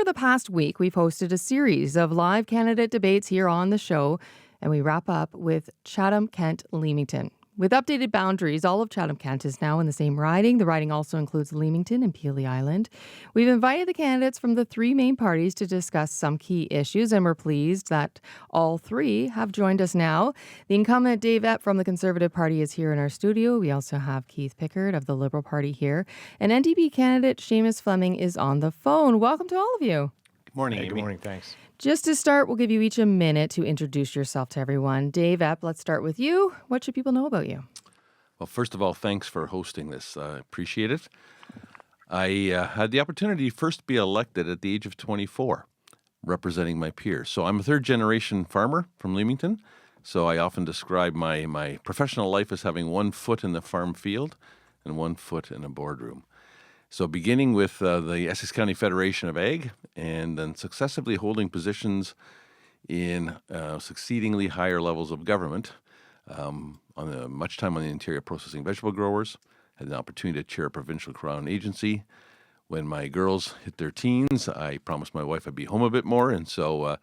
the past week, we've hosted a series of live candidate debates here on the show, and we wrap up with Chatham-Kent Leamington. With updated boundaries, all of Chatham-Kent is now in the same riding. The riding also includes Leamington and Peely Island. We've invited the candidates from the three main parties to discuss some key issues, and we're pleased that all three have joined us now. The incumbent Dave Epp from the Conservative Party is here in our studio. We also have Keith Pickard of the Liberal Party here. And NDP candidate Seamus Fleming is on the phone. Welcome to all of you. Good morning, Hey, Amy. good morning, thanks. Just to start, we'll give you each a minute to introduce yourself to everyone. Dave Epp, let's start with you. What should people know about you? Well, first of all, thanks for hosting this. I appreciate it. I had the opportunity to first be elected at the age of 24, representing my peers. So I'm a third-generation farmer from Leamington, so I often describe my professional life as having 1 foot in the farm field and 1 foot in a boardroom. So beginning with the Essex County Federation of Ag, and then successively holding positions in succeedingly higher levels of government, much time on the interior processing vegetable growers, had an opportunity to chair a provincial Crown agency. When my girls hit their teens, I promised my wife I'd be home a bit more, and so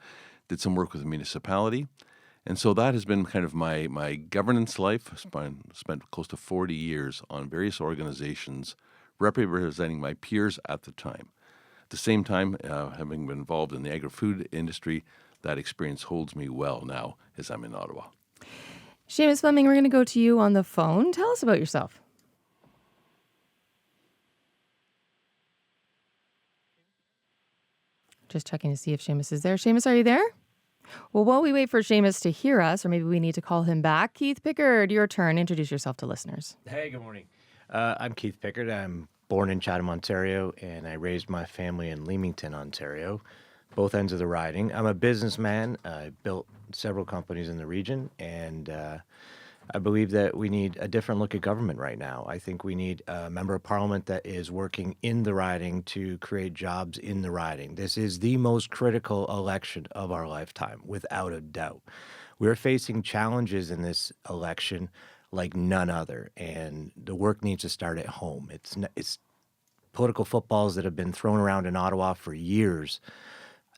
did some work with the municipality. And so that has been kind of my governance life. I spent close to 40 years on various organizations representing my peers at the time. At the same time, having been involved in the agri-food industry, that experience holds me well now as I'm in Ottawa. Seamus Fleming, we're going to go to you on the phone. Tell us about yourself. Just checking to see if Seamus is there. Seamus, are you there? Well, while we wait for Seamus to hear us, or maybe we need to call him back, Keith Pickard, your turn. Introduce yourself to listeners. Hey, good morning. I'm Keith Pickard. I'm born in Chatham, Ontario, and I raised my family in Leamington, Ontario, both ends of the riding. I'm a businessman. I built several companies in the region, and I believe that we need a different look at government right now. I think we need a member of parliament that is working in the riding to create jobs in the riding. This is the most critical election of our lifetime, without a doubt. We're facing challenges in this election like none other, and the work needs to start at home. It's political footballs that have been thrown around in Ottawa for years.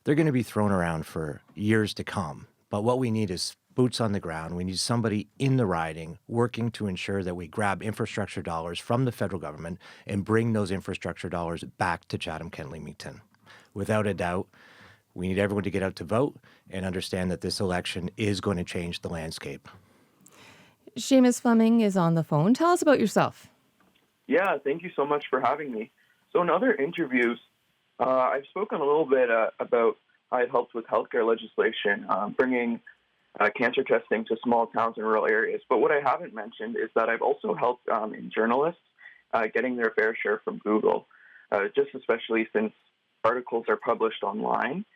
They're going to be thrown around for years to come. But what we need is boots on the ground. We need somebody in the riding working to ensure that we grab infrastructure dollars from the federal government and bring those infrastructure dollars back to Chatham-Kent Leamington. Without a doubt, we need everyone to get out to vote and understand that this election is going to change the landscape. Seamus Fleming is on the phone. Tell us about yourself. Yeah, thank you so much for having me. So in other interviews, I've spoken a little bit about how I've helped with healthcare legislation, bringing cancer testing to small towns and rural areas. But what I haven't mentioned is that I've also helped in journalists getting their fair share from Google, just especially since articles are published online.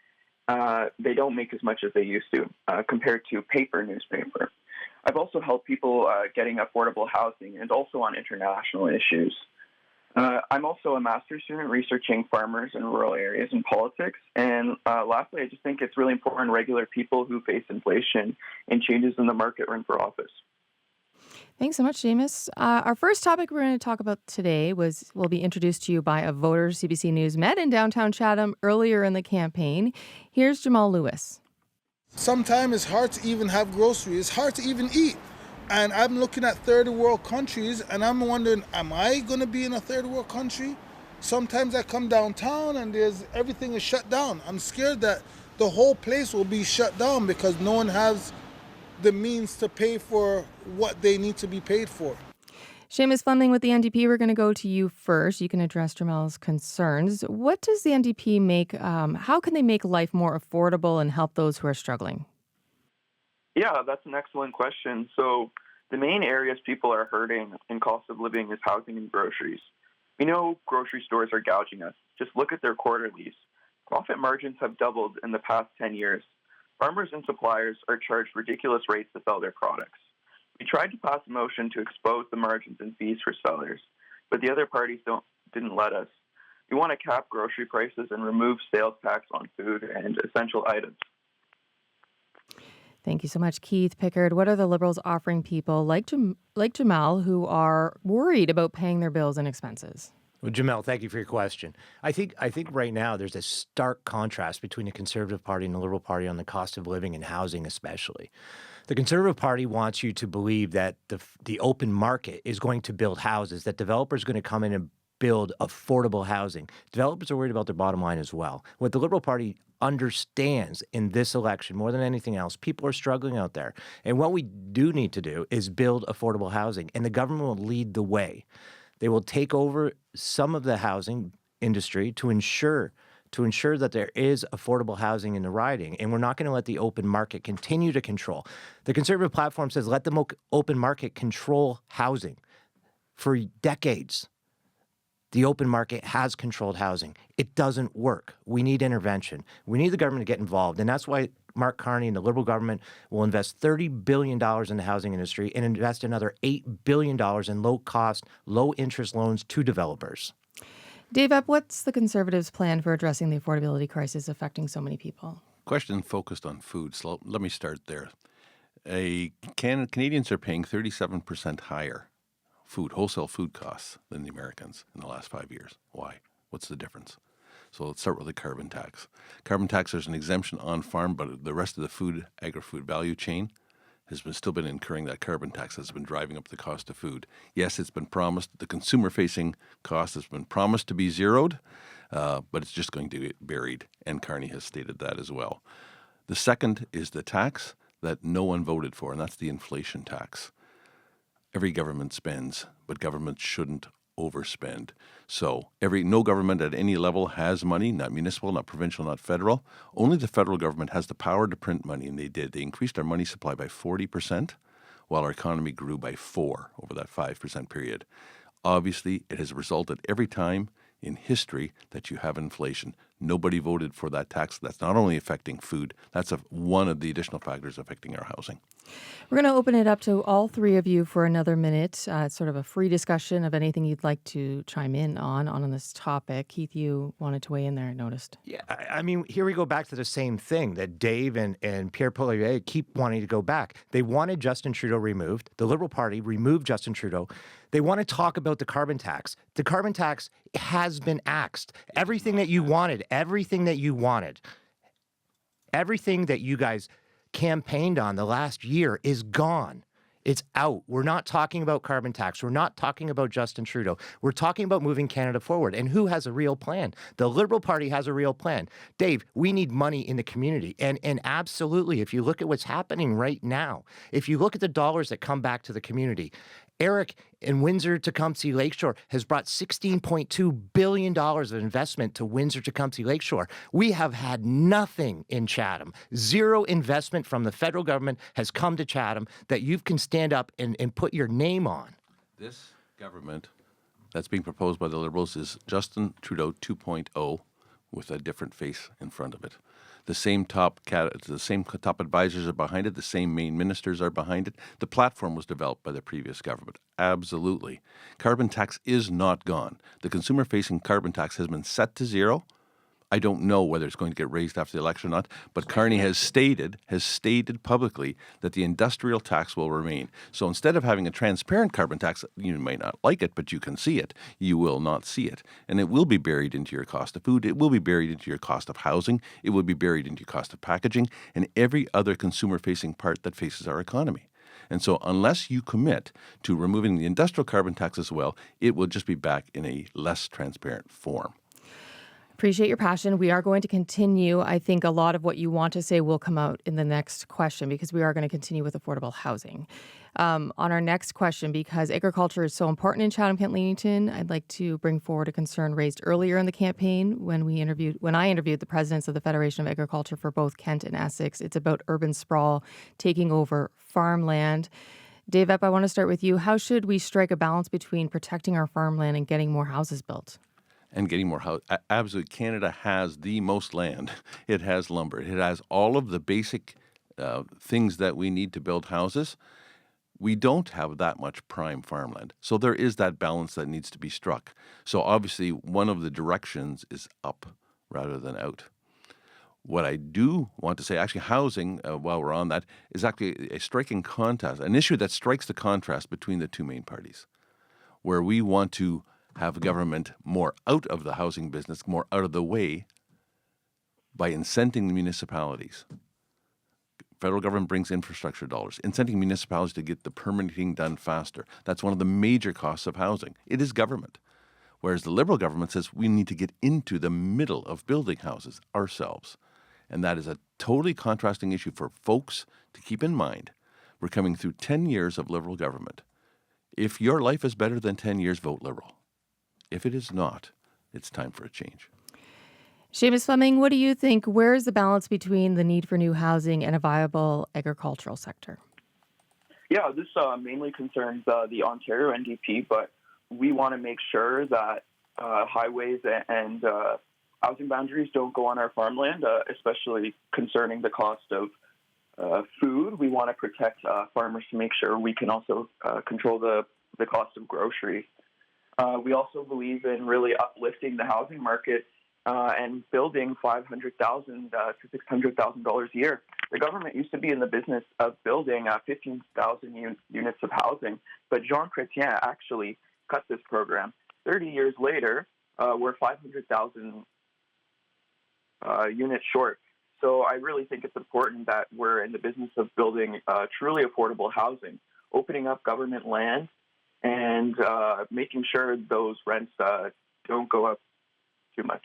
They don't make as much as they used to compared to paper newspaper. I've also helped people getting affordable housing and also on international issues. I'm also a master's student researching farmers in rural areas and politics. And lastly, I just think it's really important regular people who face inflation and changes in the market run for office. Thanks so much, Seamus. Our first topic we're going to talk about today will be introduced to you by a voter CBC News met in downtown Chatham earlier in the campaign. Here's Jamal Lewis. Sometimes it's hard to even have groceries. It's hard to even eat. And I'm looking at third world countries and I'm wondering, am I going to be in a third world country? Sometimes I come downtown and everything is shut down. I'm scared that the whole place will be shut down because no one has the means to pay for what they need to be paid for. Seamus Fleming with the NDP, we're going to go to you first. You can address Jamal's concerns. What does the NDP make, how can they make life more affordable and help those who are struggling? Yeah, that's an excellent question. So the main areas people are hurting in cost of living is housing and groceries. We know grocery stores are gouging us. Just look at their quarterlies. Profit margins have doubled in the past 10 years. Farmers and suppliers are charged ridiculous rates to sell their products. We tried to pass a motion to expose the margins and fees for sellers, but the other parties didn't let us. We want to cap grocery prices and remove sales tax on food and essential items. Thank you so much, Keith Pickard. What are the Liberals offering people like Jamal who are worried about paying their bills and expenses? Well, Jamel, thank you for your question. I think right now there's a stark contrast between the Conservative Party and the Liberal Party on the cost of living and housing, especially. The Conservative Party wants you to believe that the open market is going to build houses, that developers are going to come in and build affordable housing. Developers are worried about their bottom line as well. What the Liberal Party understands in this election, more than anything else, people are struggling out there. And what we do need to do is build affordable housing, and the government will lead the way. They will take over some of the housing industry to ensure that there is affordable housing in the riding, and we're not going to let the open market continue to control. The Conservative platform says let the open market control housing. For decades, the open market has controlled housing. It doesn't work. We need intervention. We need the government to get involved, and that's why Mark Carney and the Liberal government will invest $30 billion in the housing industry and invest another $8 billion in low-cost, low-interest loans to developers. Dave Epp, what's the Conservatives' plan for addressing the affordability crisis affecting so many people? Question focused on food, so let me start there. Canadians are paying 37% higher wholesale food costs than the Americans in the last 5 years. Why? What's the difference? So let's start with the carbon tax. Carbon tax, there's an exemption on farm, but the rest of the agri-food value chain has still been incurring that carbon tax that's been driving up the cost of food. Yes, it's been promised, the consumer-facing cost has been promised to be zeroed, but it's just going to get buried, and Carney has stated that as well. The second is the tax that no one voted for, and that's the inflation tax. Every government spends, but government shouldn't overspend. So no government at any level has money, not municipal, not provincial, not federal. Only the federal government has the power to print money, and they did. They increased our money supply by 40%, while our economy grew by 4% over that 5% period. Obviously, it has resulted every time in history that you have inflation. Nobody voted for that tax. That's not only affecting food, that's one of the additional factors affecting our housing. We're going to open it up to all three of you for another minute. It's sort of a free discussion of anything you'd like to chime in on this topic. Keith, you wanted to weigh in there, I noticed. Yeah, I mean, here we go back to the same thing that Dave and Pierre Poilievre keep wanting to go back. They wanted Justin Trudeau removed. The Liberal Party removed Justin Trudeau. They want to talk about the carbon tax. The carbon tax has been axed. Everything that you wanted, everything that you guys campaigned on the last year is gone. It's out. We're not talking about carbon tax. We're not talking about Justin Trudeau. We're talking about moving Canada forward. And who has a real plan? The Liberal Party has a real plan. Dave, we need money in the community. And absolutely, if you look at what's happening right now, if you look at the dollars that come back to the community, Eric in Windsor Tecumseh Lakeshore has brought $16.2 billion of investment to Windsor Tecumseh Lakeshore. We have had nothing in Chatham. Zero investment from the federal government has come to Chatham that you can stand up and put your name on. This government that's being proposed by the Liberals is Justin Trudeau 2.0 with a different face in front of it. The same top advisors are behind it. The same main ministers are behind it. The platform was developed by the previous government. Absolutely. Carbon tax is not gone. The consumer-facing carbon tax has been set to zero. I don't know whether it's going to get raised after the election or not, but Carney has stated publicly that the industrial tax will remain. So instead of having a transparent carbon tax, you might not like it, but you can see it. You will not see it. And it will be buried into your cost of food. It will be buried into your cost of housing. It will be buried into your cost of packaging and every other consumer-facing part that faces our economy. And so unless you commit to removing the industrial carbon tax as well, it will just be back in a less transparent form. Appreciate your passion. We are going to continue. I think a lot of what you want to say will come out in the next question because we are going to continue with affordable housing. On our next question, because agriculture is so important in Chatham-Kent, Leamington, I'd like to bring forward a concern raised earlier in the campaign when I interviewed the presidents of the Federation of Agriculture for both Kent and Essex. It's about urban sprawl taking over farmland. Dave Epp, I want to start with you. How should we strike a balance between protecting our farmland and getting more houses built? And getting more house. Absolutely. Canada has the most land. It has lumber. It has all of the basic things that we need to build houses. We don't have that much prime farmland. So there is that balance that needs to be struck. So obviously one of the directions is up rather than out. What I do want to say, actually housing, while we're on that, is actually a striking contrast, an issue that strikes the contrast between the two main parties, where we want to have government more out of the housing business, more out of the way by incenting the municipalities. Federal government brings infrastructure dollars, incenting municipalities to get the permitting done faster. That's one of the major costs of housing. It is government. Whereas the Liberal government says we need to get into the middle of building houses ourselves. And that is a totally contrasting issue for folks to keep in mind. We're coming through 10 years of Liberal government. If your life is better than 10 years, vote Liberal. If it is not, it's time for a change. Seamus Fleming, what do you think? Where is the balance between the need for new housing and a viable agricultural sector? Yeah, this mainly concerns the Ontario NDP, but we want to make sure that highways and housing boundaries don't go on our farmland, especially concerning the cost of food. We want to protect farmers to make sure we can also control the cost of groceries. We also believe in really uplifting the housing market and building $500,000 to $600,000 a year. The government used to be in the business of building 15,000 units of housing, but Jean Chrétien actually cut this program. 30 years later, we're 500,000 units short. So I really think it's important that we're in the business of building truly affordable housing, opening up government land, and making sure those rents don't go up too much.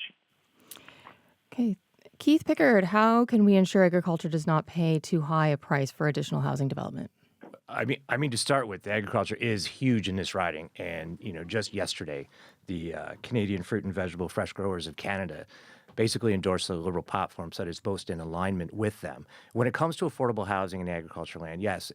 Okay. Keith Pickard, how can we ensure agriculture does not pay too high a price for additional housing development? I mean, to start with, the agriculture is huge in this riding. And, just yesterday, the Canadian Fruit and Vegetable Fresh Growers of Canada basically endorsed the Liberal platform, said it's both in alignment with them. When it comes to affordable housing and agricultural land, yes,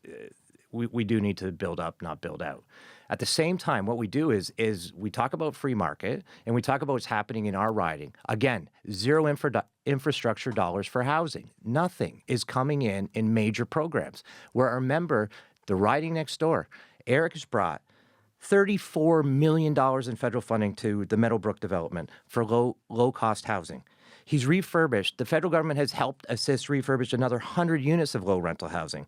we do need to build up, not build out. At the same time, what we do is we talk about free market and we talk about what's happening in our riding. Again, zero infrastructure dollars for housing. Nothing is coming in major programs. Where our member, the riding next door, Eric has brought $34 million in federal funding to the Meadowbrook development for low-cost housing. He's refurbished. The federal government has helped assist refurbish another 100 units of low rental housing.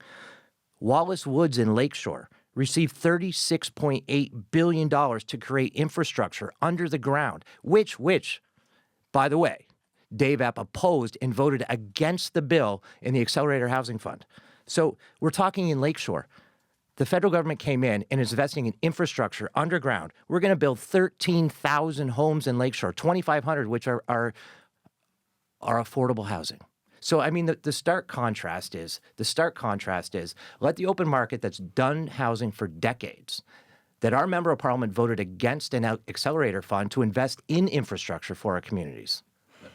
Wallace Woods in Lakeshore received $36.8 billion to create infrastructure under the ground, which, by the way, Dave Epp opposed and voted against the bill in the Accelerator Housing Fund. So we're talking in Lakeshore. The federal government came in and is investing in infrastructure underground. We're going to build 13,000 homes in Lakeshore, 2,500 which are affordable housing. So, I mean, the stark contrast is let the open market that's done housing for decades, that our member of parliament voted against an accelerator fund to invest in infrastructure for our communities.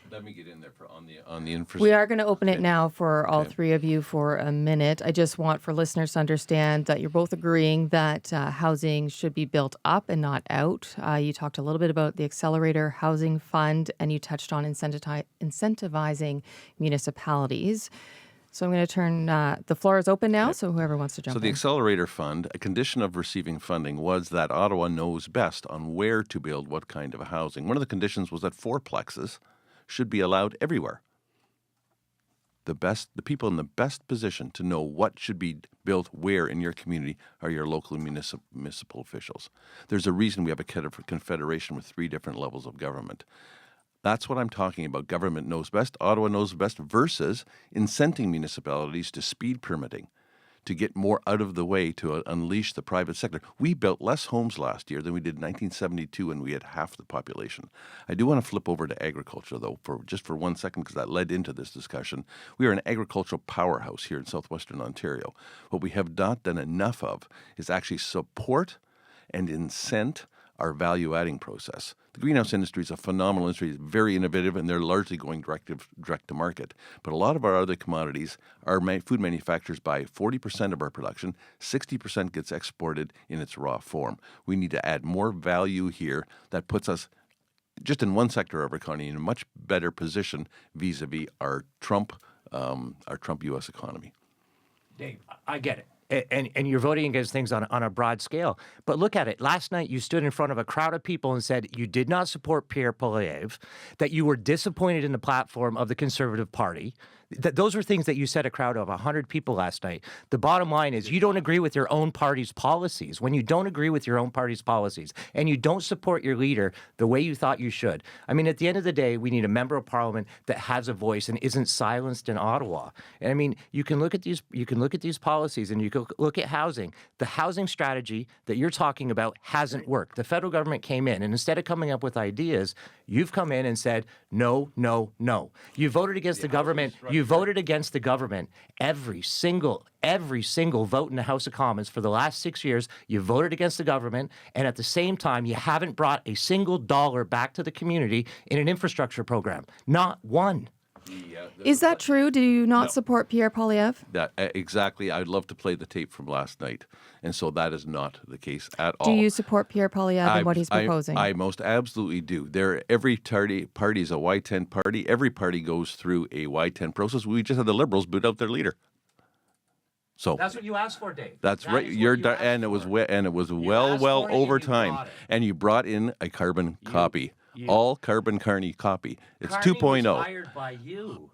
Let me get in there on the infrastructure. We are going to open it now for all three of you for a minute. I just want for listeners to understand that you're both agreeing that housing should be built up and not out. You talked a little bit about the Accelerator Housing Fund, and you touched on incentivizing municipalities. So I'm going to turn, the floor is open now, so whoever wants to jump in. So the Accelerator Fund, a condition of receiving funding was that Ottawa knows best on where to build what kind of housing. One of the conditions was that fourplexes should be allowed everywhere. The people in the best position to know what should be built where in your community are your local municipal officials. There's a reason we have a confederation with 3 different levels of government. That's what I'm talking about. Government knows best, Ottawa knows best, versus incenting municipalities to speed permitting, to get more out of the way, to unleash the private sector. We built less homes last year than we did in 1972 when we had half the population. I do want to flip over to agriculture, though, for 1 second, because that led into this discussion. We are an agricultural powerhouse here in southwestern Ontario. What we have not done enough of is actually support and incent our value-adding process. The greenhouse industry is a phenomenal industry. It's very innovative, and they're largely going direct to market. But a lot of our other commodities, our food manufacturers buy 40% of our production. 60% gets exported in its raw form. We need to add more value here that puts us, just in one sector of our economy, in a much better position vis-a-vis our Trump U.S. economy. Dave, I get it. And you're voting against things on a broad scale. But look at it. Last night, you stood in front of a crowd of people and said you did not support Pierre Poilievre, that you were disappointed in the platform of the Conservative Party, Those were things that you said a crowd of 100 people last night. The bottom line is you don't agree with your own party's policies. When you don't agree with your own party's policies and you don't support your leader the way you thought you should, I mean, at the end of the day, we need a member of parliament that has a voice and isn't silenced in Ottawa. And I mean, you can look at these policies and you can look at housing. The housing strategy that you're talking about hasn't worked. The federal government came in and instead of coming up with ideas, you've come in and said, no, no, no. You voted against the government. You voted against the government every single vote in the House of Commons for the last 6 years. You voted against the government, and at the same time, you haven't brought a single dollar back to the community in an infrastructure program. Not one. Is that true? Do you not support Pierre Poilievre? Exactly. I'd love to play the tape from last night. And so that is not the case at all. Do you support Pierre Poilievre and what he's proposing? I most absolutely do. Every party is a Y10 party. Every party goes through a Y10 process. We just had the Liberals boot out their leader. So that's what you asked for, Dave. That's right. And it was well over time. And you brought in a carbon copy. All carbon Carney copy. It's 2.0. Carney was hired by you.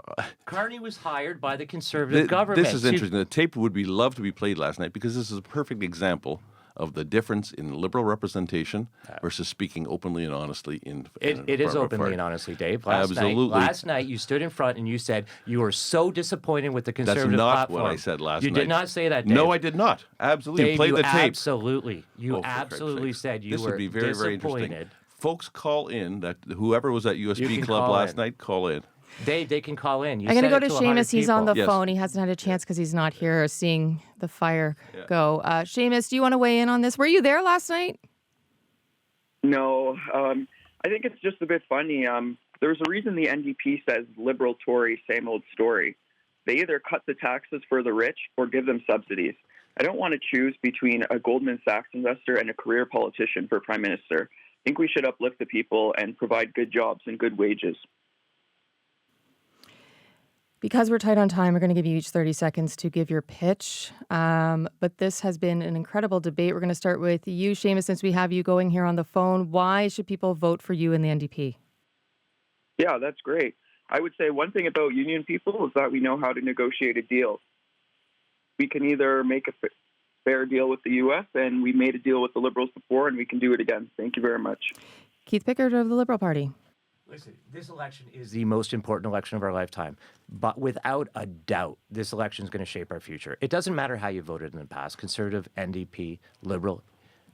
Carney was hired by the Conservative government. This is interesting. The tape would be loved to be played last night because this is a perfect example of the difference in Liberal representation versus speaking openly and honestly in It is openly and honestly, Dave. Absolutely. Last night you stood in front and you said you were so disappointed with the Conservative platform. That's not what I said last night. You did not say that, Dave. No, I did not. Absolutely. Dave, Play the tape. Absolutely. You absolutely said you this were would be very, very disappointed. interesting. Folks, call in. That whoever was at USB Club last night, call in. They can call in. I'm going to go to Seamus. He's on the phone. He hasn't had a chance because he's not here seeing the fire go. Seamus, do you want to weigh in on this? Were you there last night? No. I think it's just a bit funny. There's a reason the NDP says Liberal Tory, same old story. They either cut the taxes for the rich or give them subsidies. I don't want to choose between a Goldman Sachs investor and a career politician for Prime Minister. I think we should uplift the people and provide good jobs and good wages. Because we're tight on time, we're going to give you each 30 seconds to give your pitch. But this has been an incredible debate. We're going to start with you, Seamus, since we have you going here on the phone. Why should people vote for you in the NDP? Yeah, that's great. I would say one thing about union people is that we know how to negotiate a deal. We can either make a fair deal with the U.S., and we made a deal with the Liberals before, and we can do it again. Thank you very much. Keith Pickard of the Liberal Party. Listen, this election is the most important election of our lifetime. But without a doubt, this election is going to shape our future. It doesn't matter how you voted in the past, Conservative, NDP, Liberal,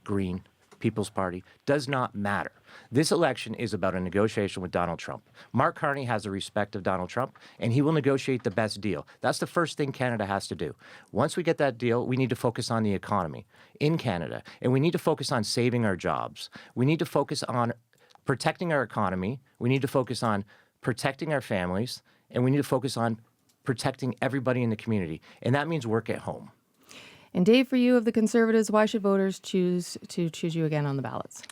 Green, People's Party, does not matter. This election is about a negotiation with Donald Trump. Mark Carney has the respect of Donald Trump, and he will negotiate the best deal. That's the first thing Canada has to do. Once we get that deal, we need to focus on the economy in Canada, and we need to focus on saving our jobs. We need to focus on protecting our economy. We need to focus on protecting our families, and we need to focus on protecting everybody in the community, and that means work at home. And Dave, for you of the Conservatives, why should voters choose you again on the ballots?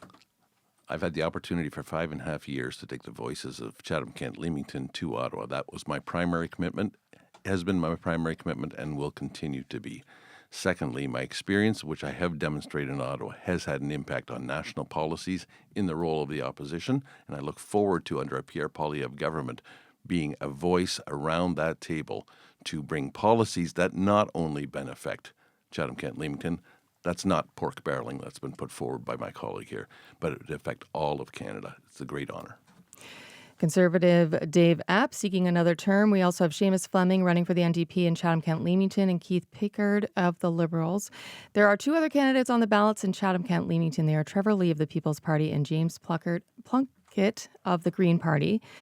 I've had the opportunity for 5.5 years to take the voices of Chatham-Kent, Leamington to Ottawa. That was my primary commitment, has been my primary commitment, and will continue to be. Secondly, my experience, which I have demonstrated in Ottawa, has had an impact on national policies in the role of the opposition, and I look forward to, under a Pierre Poilievre government, being a voice around that table to bring policies that not only benefit Chatham-Kent, Leamington. That's not pork barreling that's been put forward by my colleague here, but it would affect all of Canada. It's a great honor. Conservative Dave App seeking another term. We also have Seamus Fleming running for the NDP in Chatham-Kent, Leamington, and Keith Pickard of the Liberals. There are two other candidates on the ballots in Chatham-Kent, Leamington. They are Trevor Lee of the People's Party and James Plunkett of the Green Party.